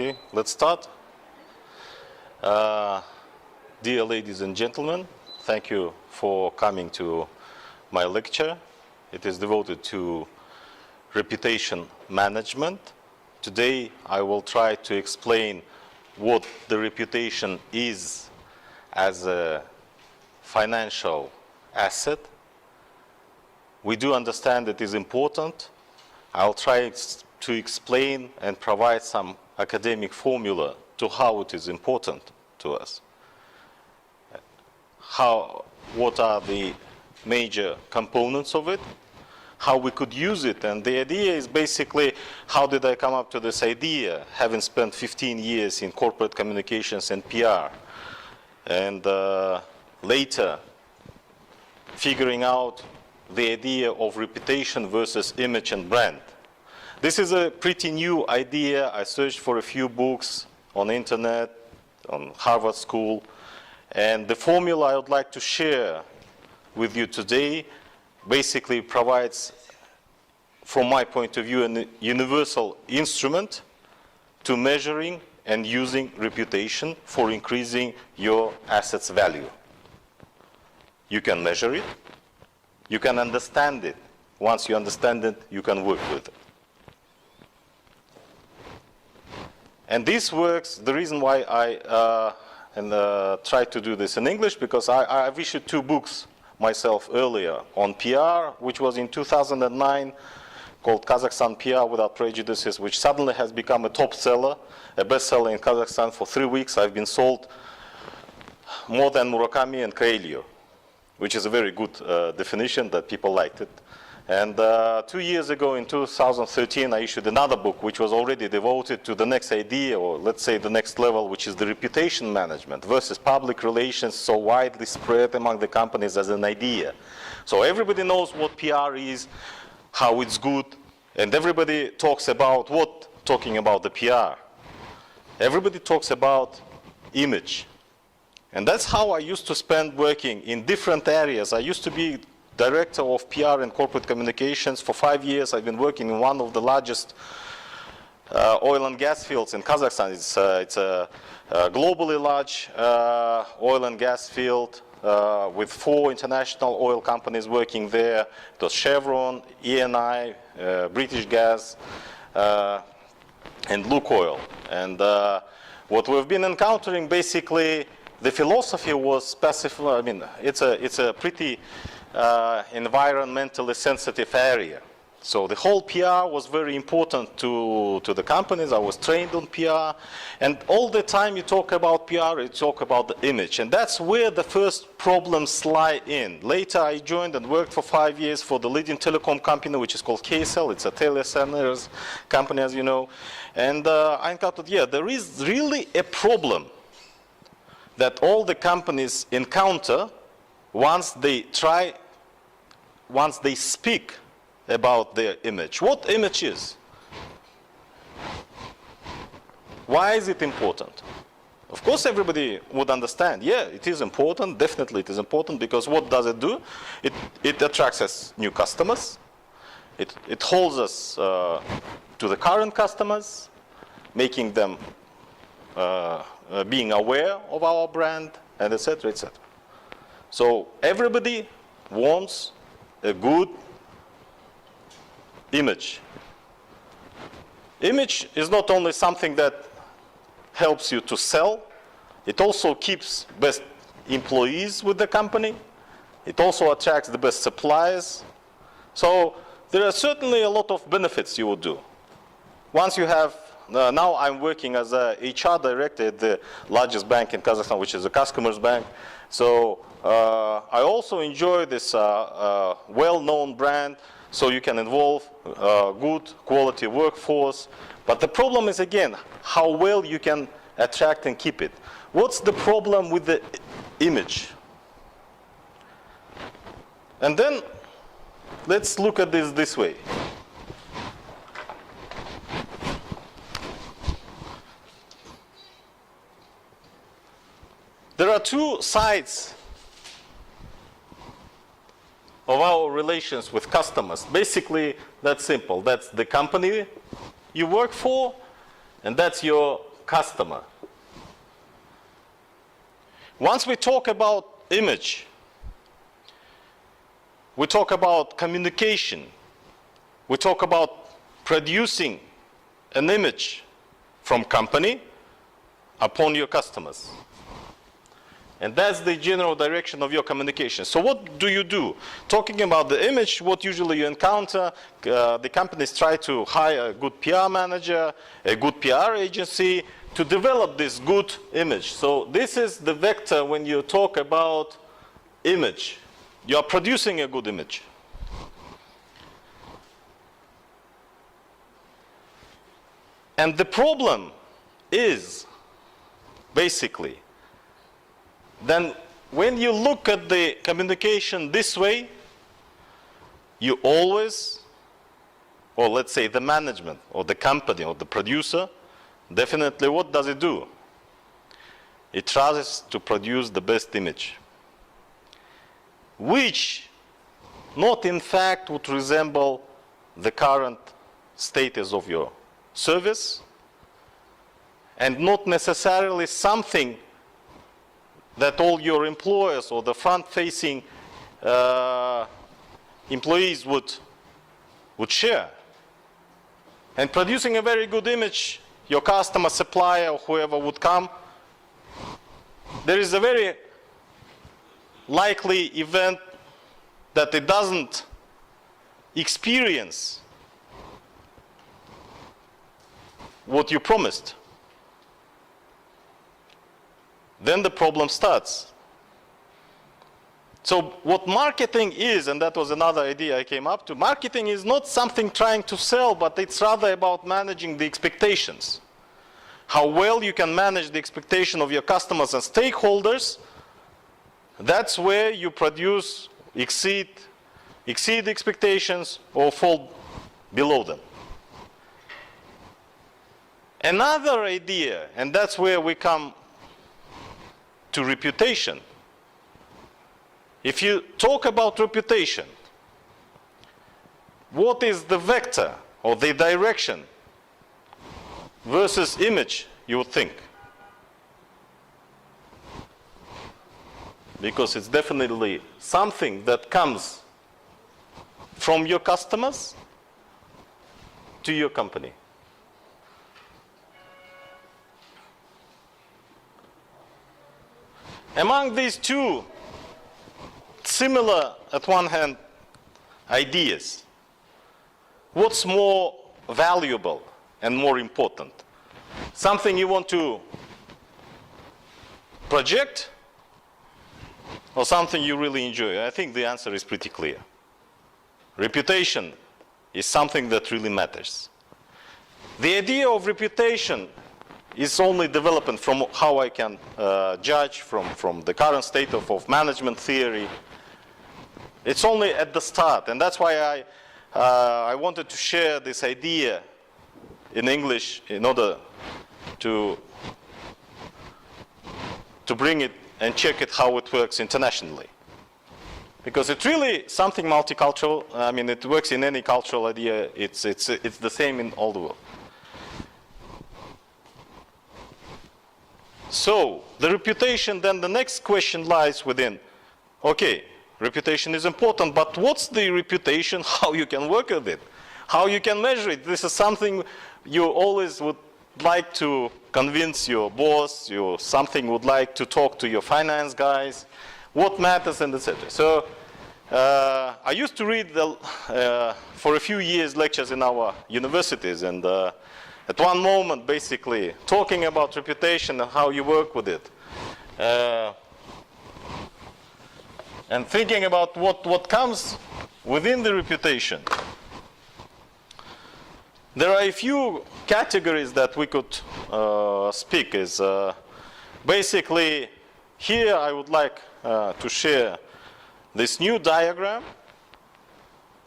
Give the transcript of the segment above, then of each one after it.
Okay, let's start. Dear ladies and gentlemen, thank you for coming to my lecture. It is devoted to reputation management. Today I will try to explain what the reputation is as a financial asset. We do understand it is important. I'll try to explain and provide some academic formula to how it is important to us. What are the major components of it, how we could use it, and the idea is basically how did I come up to this idea, having spent 15 years in corporate communications and PR, and later figuring out the idea of reputation versus image and brand. This is a pretty new idea. I searched for a few books on the internet, on Harvard School, and the formula I would like to share with you today basically provides, from my point of view, a universal instrument to measuring and using reputation for increasing your assets' value. You can measure it, you can understand it. Once you understand it, you can work with it. And this works, the reason why I tried to do this in English, because I've issued 2 books myself earlier on PR, which was in 2009, called Kazakhstan PR Without Prejudices, which suddenly has become a top seller, a bestseller in Kazakhstan. For 3 weeks I've been sold more than Murakami and Coelho, which is a very good definition that people liked it. And 2 years ago, in 2013, I issued another book which was already devoted to the next idea, or let's say the next level, which is the reputation management versus public relations, so widely spread among the companies as an idea. So everybody knows what PR is, how it's good, and everybody talks about what? Talking about the PR. Everybody talks about image. And that's how I used to spend working in different areas. I used to be director of PR and corporate communications. For 5 years, I've been working in one of the largest oil and gas fields in Kazakhstan. It's a globally large oil and gas field with 4 international oil companies working there. It was Chevron, Eni, British Gas, and Lukoil. And what we've been encountering, basically, the philosophy was specific. I mean, it's a pretty environmentally sensitive area. So the whole PR was very important to the companies. I was trained on PR. And all the time you talk about PR, you talk about the image. And that's where the first problems lie in. Later I joined and worked for 5 years for the leading telecom company, which is called KSL. It's a telecenters company, as you know. And I encountered, yeah, there is really a problem that all the companies encounter once they speak about their image. What image is? Why is it important? Of course, everybody would understand, yeah, it is important, definitely it is important, because what does it do? It attracts us new customers, it holds us to the current customers, making them being aware of our brand, and etc., etc. So everybody wants a good image. Image is not only something that helps you to sell, it also keeps best employees with the company, it also attracts the best suppliers. So there are certainly a lot of benefits you would do. Once you have, now I'm working as a HR director at the largest bank in Kazakhstan, which is the Customers Bank. So I also enjoy this well-known brand, so you can involve good quality workforce. But the problem is, again, how well you can attract and keep it. What's the problem with the image? And then let's look at this way. There are 2 sides of our relations with customers. Basically, that's simple. That's the company you work for, and that's your customer. Once we talk about image, we talk about communication, we talk about producing an image from company upon your customers. And that's the general direction of your communication. So what do? Talking about the image, what usually you encounter, the companies try to hire a good PR manager, a good PR agency to develop this good image. So this is the vector when you talk about image. You are producing a good image. And the problem is, basically, then when you look at the communication this way, you always, or let's say the management or the company or the producer, definitely what does it do? It tries to produce the best image, which not in fact would resemble the current status of your service, and not necessarily something that all your employers or the front-facing employees would share. And producing a very good image, your customer, supplier, or whoever would come, there is a very likely event that it doesn't experience what you promised. Then the problem starts. So what marketing is, and that was another idea I came up to, marketing is not something trying to sell, but it's rather about managing the expectations. How well you can manage the expectation of your customers and stakeholders, that's where you produce, exceed expectations or fall below them. Another idea, and that's where we come to reputation. If you talk about reputation, what is the vector or the direction versus image, you would think? Because it's definitely something that comes from your customers to your company. Among these two similar, at one hand, ideas, what's more valuable and more important? Something you want to project or something you really enjoy? I think the answer is pretty clear. Reputation is something that really matters. The idea of reputation is only development from how I can judge from the current state of management theory. It's only at the start, and that's why I wanted to share this idea in English in order to bring it and check it how it works internationally. Because it's really something multicultural. I mean, it works in any cultural idea. It's the same in all the world. So the reputation, then the next question lies within, okay, reputation is important, but what's the reputation, how you can work with it, how you can measure it? This is something you always would like to convince your boss, you something would like to talk to your finance guys, what matters, and etc. So I used to read for a few years lectures in our universities, and at one moment, basically, talking about reputation and how you work with it, and thinking about what comes within the reputation. There are a few categories that we could speak is basically here I would like to share this new diagram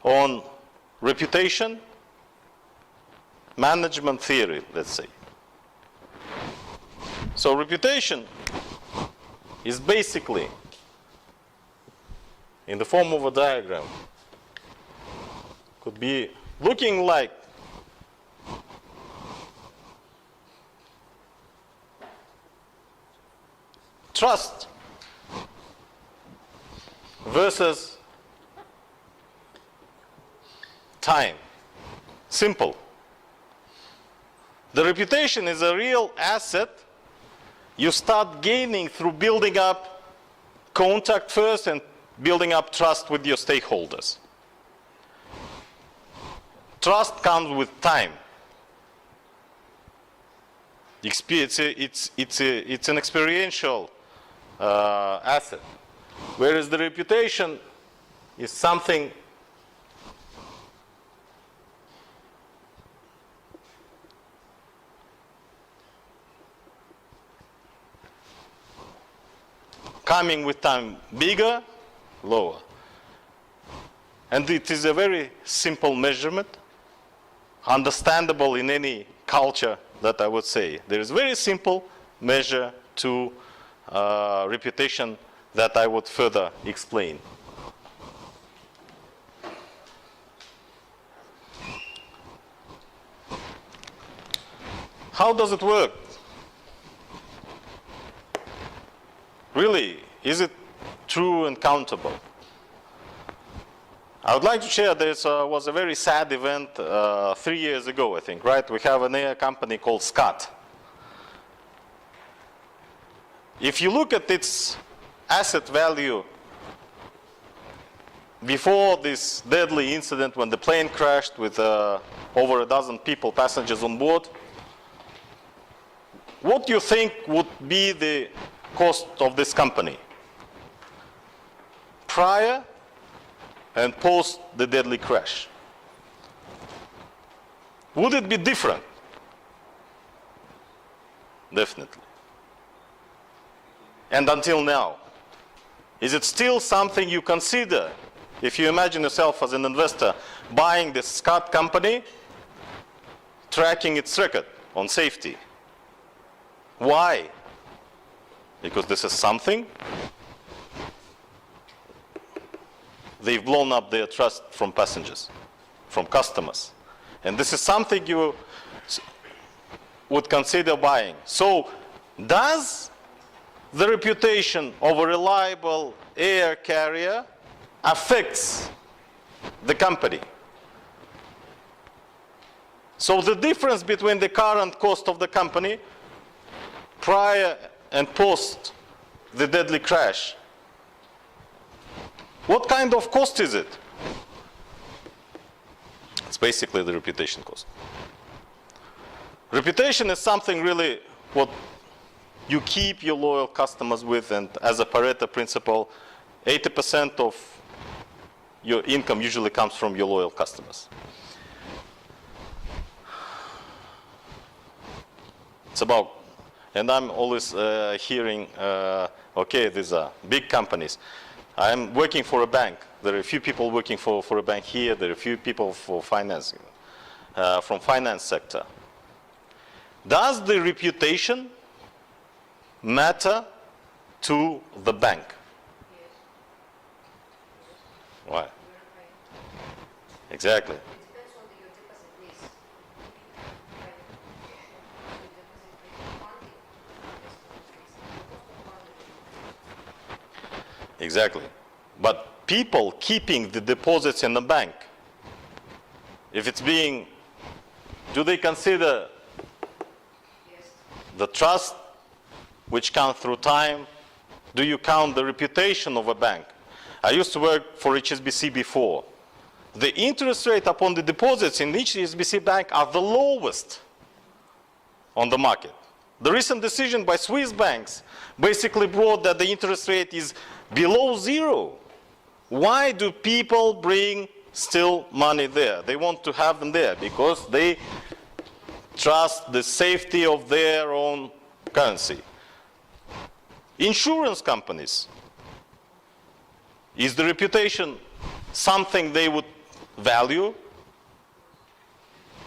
on reputation management theory, let's say. So reputation is basically in the form of a diagram. Could be looking like trust versus time. Simple. The reputation is a real asset you start gaining through building up contact first and building up trust with your stakeholders. Trust comes with time. It's an experiential asset, whereas the reputation is something coming with time, bigger, lower. And it is a very simple measurement, understandable in any culture that I would say. There is a very simple measure to reputation that I would further explain. How does it work? Really, is it true and countable? I would like to share this was a very sad event 3 years ago, I think, right? We have an air company called Scott. If you look at its asset value before this deadly incident when the plane crashed with over a dozen people, passengers on board, what do you think would be the cost of this company prior and post the deadly crash? Would it be different? Definitely. And until now, is it still something you consider if you imagine yourself as an investor buying this Scott company, tracking its record on safety? Why? Because this is something they've blown up their trust from passengers, from customers. And this is something you would consider buying. So does the reputation of a reliable air carrier affects the company? So the difference between the current cost of the company prior and post the deadly crash, what kind of cost is it? It's basically the reputation cost. Reputation is something really what you keep your loyal customers with, and as a Pareto principle, 80% of your income usually comes from your loyal customers. It's about, and I'm always hearing, okay, these are big companies. I'm working for a bank. There are a few people working for a bank here. There are a few people for finance, from finance sector. Does the reputation matter to the bank? Yes. Why? Exactly. It depends on your deposit base. Exactly. But people keeping the deposits in the bank, if it's being, do they consider the trust which comes through time? Do you count the reputation of a bank? I used to work for HSBC before. The interest rate upon the deposits in each HSBC bank are the lowest on the market. The recent decision by Swiss banks basically brought that the interest rate is below zero. Why do people bring still money there? They want to have them there because they trust the safety of their own currency. Insurance companies, is the reputation something they would value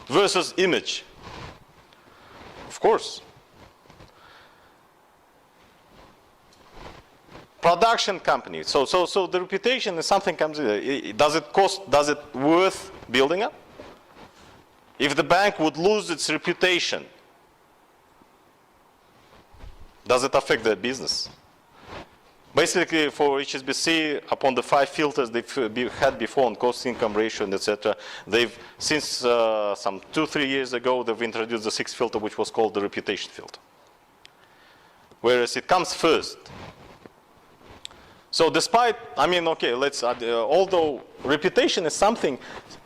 versus image? Of course. Production companies. So the reputation is something comes in. Does it cost? Does it worth building up? If the bank would lose its reputation, does it affect their business? Basically, for HSBC, upon the 5 filters they had before on cost-income ratio and etc., they've, since some 2-3 years ago, they've introduced the 6th filter, which was called the reputation filter. Whereas it comes first. So despite, I mean, okay, although reputation is something,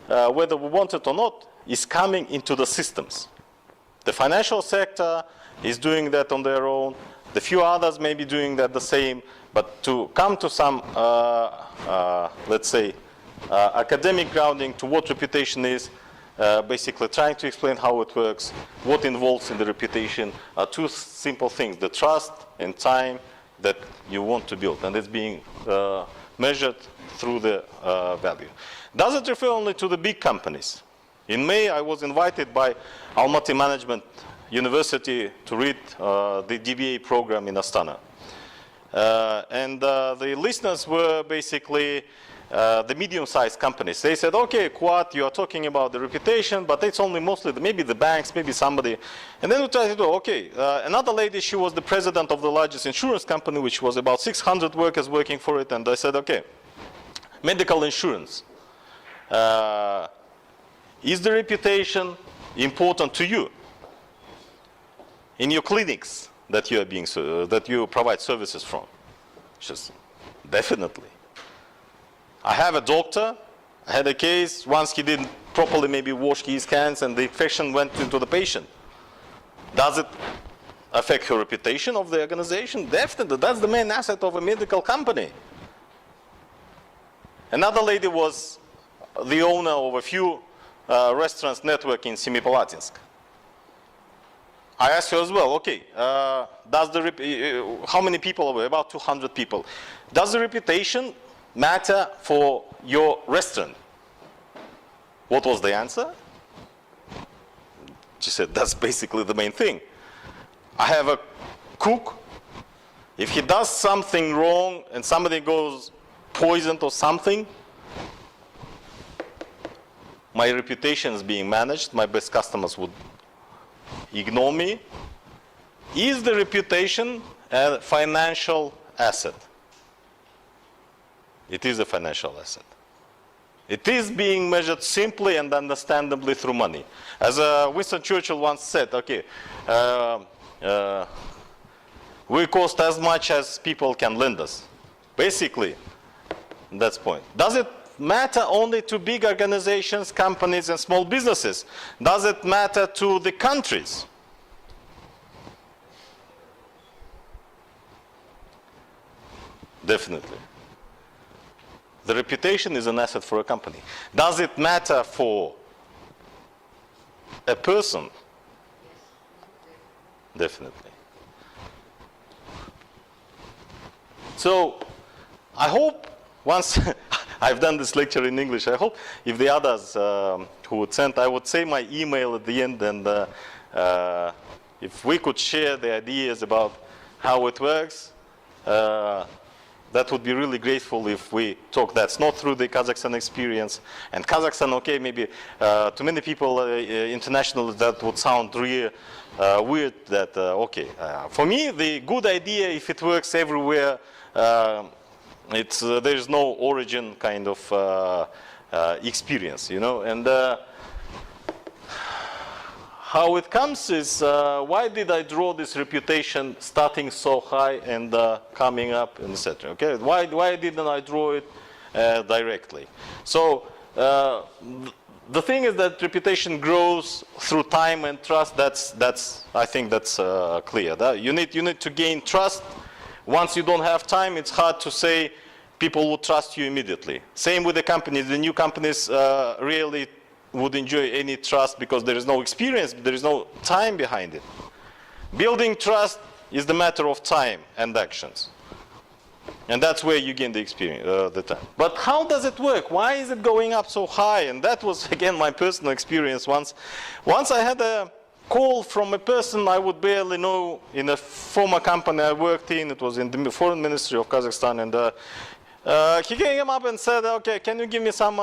whether we want it or not, is coming into the systems. The financial sector is doing that on their own. The few others may be doing that the same. But to come to some, let's say, academic grounding to what reputation is, basically trying to explain how it works, what involves in the reputation, are 2 simple things: the trust and time that you want to build, and it's being measured through the value. Does it refer only to the big companies? In May, I was invited by Almaty Management University to read the DBA program in Astana. And the listeners were basically the medium-sized companies. They said, okay, Kуат, you are talking about the reputation, but it's only mostly maybe the banks, maybe somebody. And then we tried to do, okay, another lady, she was the president of the largest insurance company, which was about 600 workers working for it. And I said, okay, medical insurance. Is the reputation important to you in your clinics that you are being that you provide services from? She says, definitely. I have a doctor. I had a case once he didn't properly maybe wash his hands and the infection went into the patient. Does it affect your reputation of the organization? Definitely. That's the main asset of a medical company. Another lady was the owner of a few restaurants network in Semipalatinsk. I asked her as well, okay, how many people are we? About 200 people. Does the reputation matter for your restaurant? What was the answer? She said, that's basically the main thing. I have a cook. If he does something wrong and somebody goes poisoned or something, my reputation is being managed. My best customers would ignore me. Is the reputation a financial asset? It is a financial asset. It is being measured simply and understandably through money. As Winston Churchill once said, okay, we cost as much as people can lend us. Basically, that's the point. Does it matter only to big organizations, companies, and small businesses? Does it matter to the countries? Definitely. The reputation is an asset for a company. Does it matter for a person? Definitely. So, I hope once I've done this lecture in English, I hope if the others who would send, I would say my email at the end, and if we could share the ideas about how it works, that would be really grateful if we talk. That's not through the Kazakhstan experience. And Kazakhstan, okay, maybe to many people internationally that would sound really weird. That okay, for me the good idea, if it works everywhere, it's there's no origin kind of experience, you know. And how it comes is, why did I draw this reputation starting so high and coming up, and etc. Okay, why didn't I draw it directly? So the thing is that reputation grows through time and trust. That's I think that's clear. You need to gain trust. Once you don't have time, it's hard to say people will trust you immediately. Same with the companies. The new companies really would enjoy any trust because there is no experience, there is no time behind it. Building trust is the matter of time and actions. And that's where you gain the experience, the time. But how does it work? Why is it going up so high? And that was, again, my personal experience once. Once I had a call from a person I would barely know in a former company I worked in. It was in the foreign ministry of Kazakhstan. And he came up and said, okay, can you give me some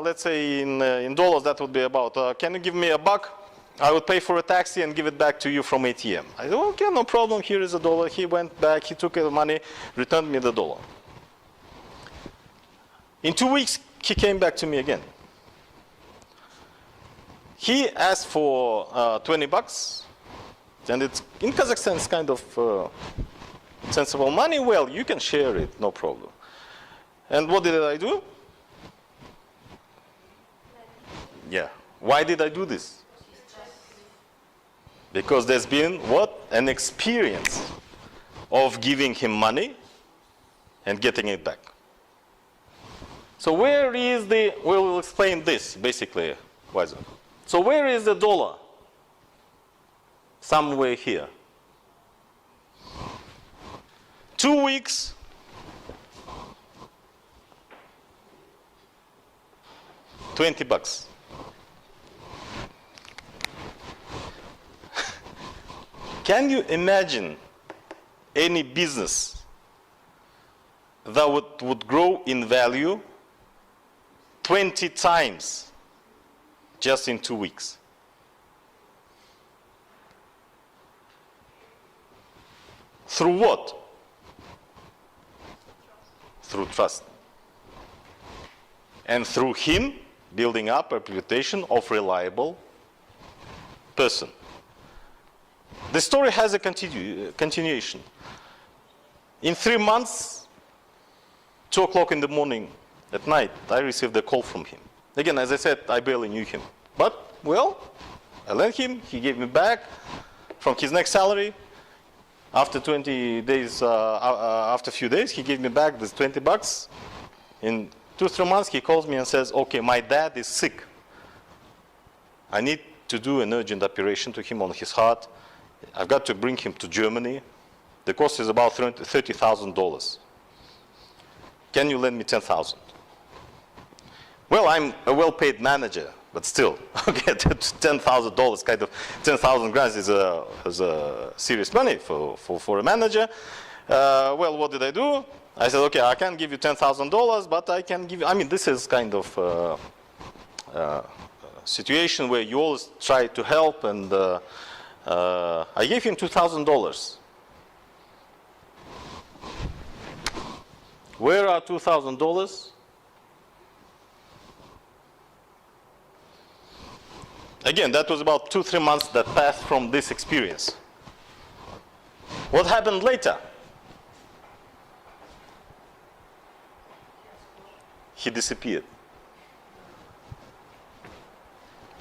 let's say in dollars, that would be about, can you give me $1 I would pay for a taxi and give it back to you from ATM. I said, okay, no problem, here is $1. He went back, he took the money, returned me the $1. In 2 weeks, he came back to me again. He asked for $20, and it's, in Kazakhstan, it's kind of sensible money. Well, you can share it, no problem. And what did I do? Yeah. Why did I do this? Because there's been what? An experience of giving him money and getting it back. So where is the, we'll explain this basically, wiser. So where is the dollar? Somewhere here. 2 weeks. $20. Can you imagine any business that would grow in value 20 times just in 2 weeks? Through what? Through trust. And through him building up a reputation of reliable person. The story has a continuation. In 3 months, 2 o'clock in the morning, at night, I received a call from him. Again, as I said, I barely knew him. But, well, I lent him, he gave me back from his next salary. After 20 days, after a few days, he gave me back this $20. In 2-3 months, he calls me and says, okay, my dad is sick. I need to do an urgent operation to him on his heart. I've got to bring him to Germany. The cost is about $30,000. Can you lend me $10,000? Well, I'm a well-paid manager, but still, okay, $10,000, kind of 10,000 grams is a serious money for a manager. Well, what did I do? I said, okay, I can't give you $10,000, but I can give you, I mean, this is kind of situation where you always try to help, and I gave him $2,000. Where are $2,000? Again, that was about 2-3 months that passed from this experience. What happened later? He disappeared.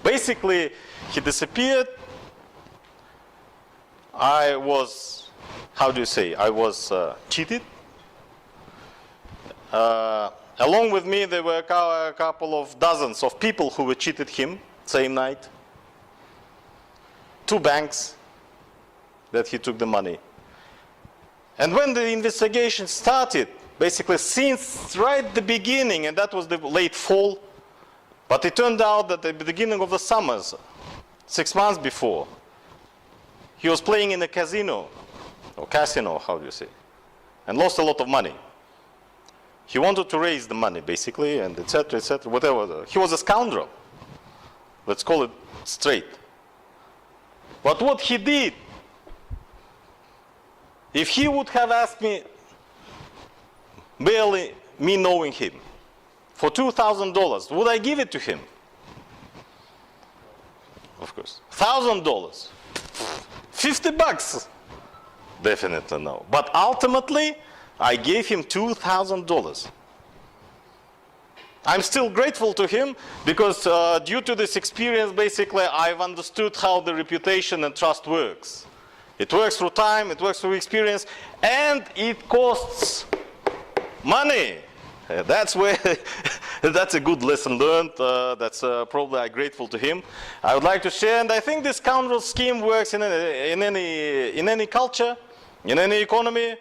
Basically, he disappeared. I was, how do you say, I was cheated. Along with me, there were a couple of dozens of people who were cheated him same night. 2 banks that he took the money. And when the investigation started, basically since right the beginning, and that was the late fall, but it turned out that at the beginning of the summers, 6 months before, he was playing in a casino, or casino, how do you say, and lost a lot of money. He wanted to raise the money, basically, and et cetera, whatever. He was a scoundrel. Let's call it straight. But what he did, if he would have asked me, barely me knowing him, for $2,000, would I give it to him? Of course. $1,000. $50? Definitely no. But ultimately, I gave him $2,000. I'm still grateful to him because due to this experience, basically, I've understood how the reputation and trust works. It works through time, it works through experience, and it costs money. That's where, that's a good lesson learned. That's probably I'm grateful to him. I would like to share, and I think this scoundrel scheme works in any culture, in any economy.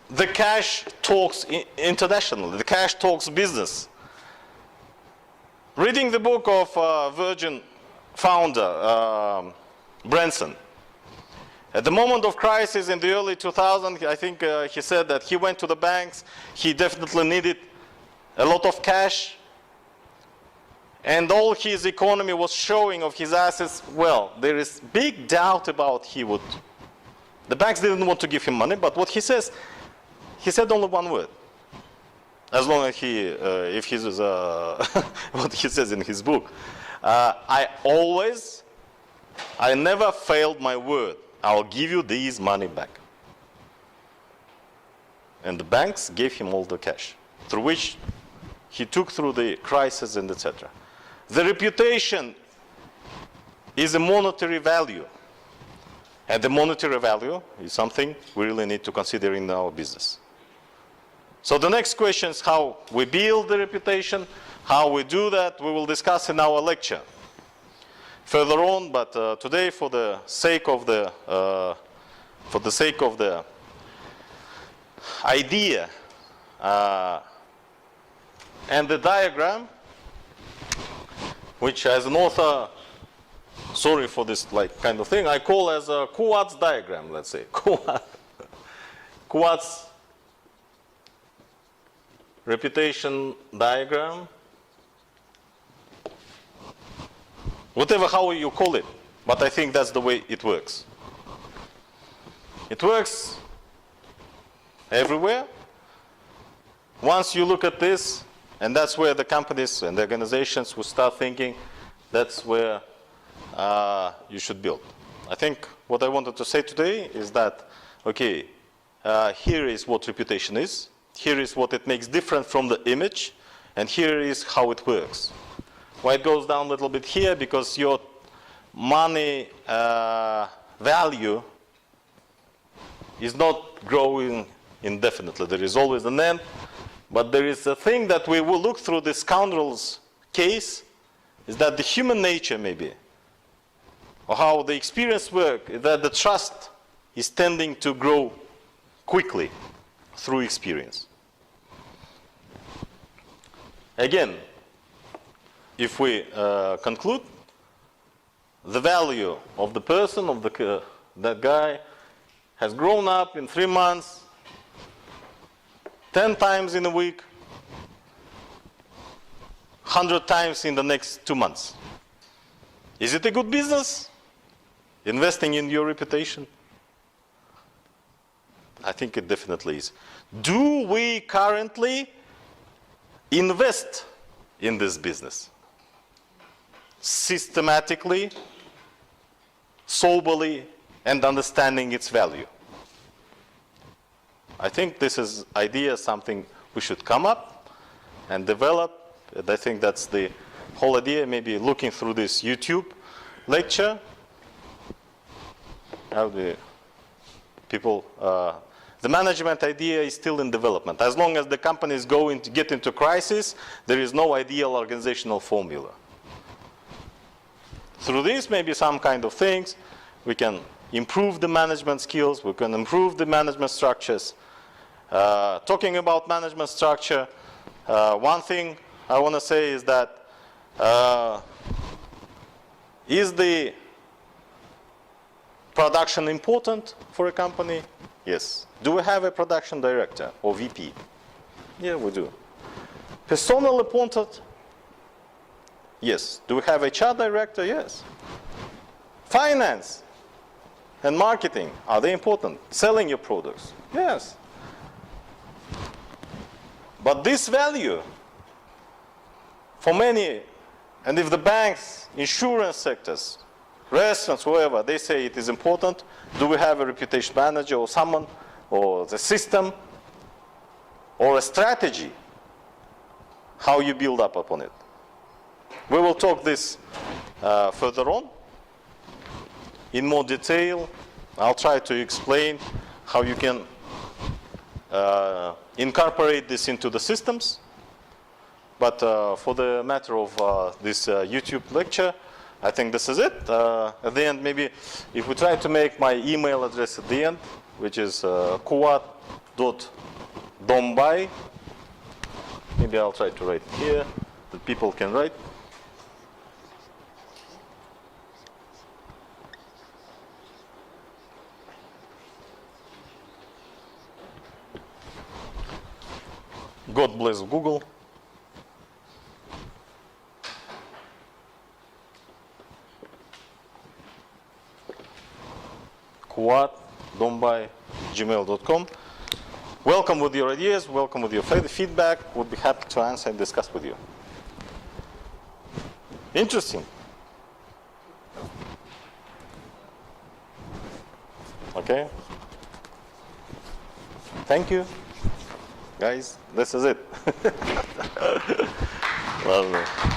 The cash talks internationally. The cash talks business. Reading the book of Virgin founder, Branson. At the moment of crisis in the early 2000s, I think he said that he went to the banks. He definitely needed a lot of cash. and all his economy was showing of his assets, well, there is big doubt about he would. The banks didn't want to give him money, but what he says, he said only one word. As long as he, if he's, what he says in his book, I never failed my word. I'll give you these money back. And the banks gave him all the cash, through which he took through the crisis and etc. The reputation is a monetary value. And the monetary value is something we really need to consider in our business. So the next question is how we build the reputation, how we do that, we will discuss in our lecture further on, but today for the sake of the idea and the diagram, which as an author, sorry for this like kind of thing, I call as a Kuat's diagram, let's say. Kuat's reputation diagram, whatever how you call it, but I think that's the way it works. It works everywhere. Once you look at this, and that's where the companies and the organizations will start thinking that's where you should build. I think what I wanted to say today is that, okay, here is what reputation is. Here is what it makes different from the image, and here is how it works. Why it goes down a little bit here? Because your money value is not growing indefinitely. There is always an end, but there is a thing that we will look through this scoundrel's case, is that the human nature maybe, or how the experience works, is that the trust is tending to grow quickly through experience. Again, if we conclude, the value of the person, of that guy, has grown up in 3 months, 10 times in a week, 100 times in the next 2 months. Is it a good business? Investing in your reputation? I think it definitely is. Do we currently invest in this business? Systematically, soberly, and understanding its value. I think this is idea something we should come up and develop. And I think that's the whole idea, maybe looking through this YouTube lecture. How the people, the management idea is still in development. As long as the company is going to get into crisis, there is no ideal organizational formula. Through this, maybe some kind of things, we can improve the management skills, we can improve the management structures. Talking about management structure, one thing I want to say is that is the production important for a company? Yes. Do we have a production director or VP? Yeah, we do. Personnel appointed? Yes. Do we have HR director? Yes. Finance and marketing, are they important? Selling your products? Yes. But this value, for many, and if the banks, insurance sectors, restaurants, whoever, they say it is important, do we have a reputation manager or someone, or the system, or a strategy, how you build up upon it? We will talk this further on in more detail. I'll try to explain how you can incorporate this into the systems. But for the matter of this YouTube lecture, I think this is it. At the end, maybe if we try to make my email address at the end, which is Kuat.Dombai, maybe I'll try to write here, that people can write. God bless Google. kuatdombai@gmail.com. Welcome with your ideas, welcome with your feedback. Would be happy to answer and discuss with you. Interesting. Okay. Thank you, guys. This is it. Lovely.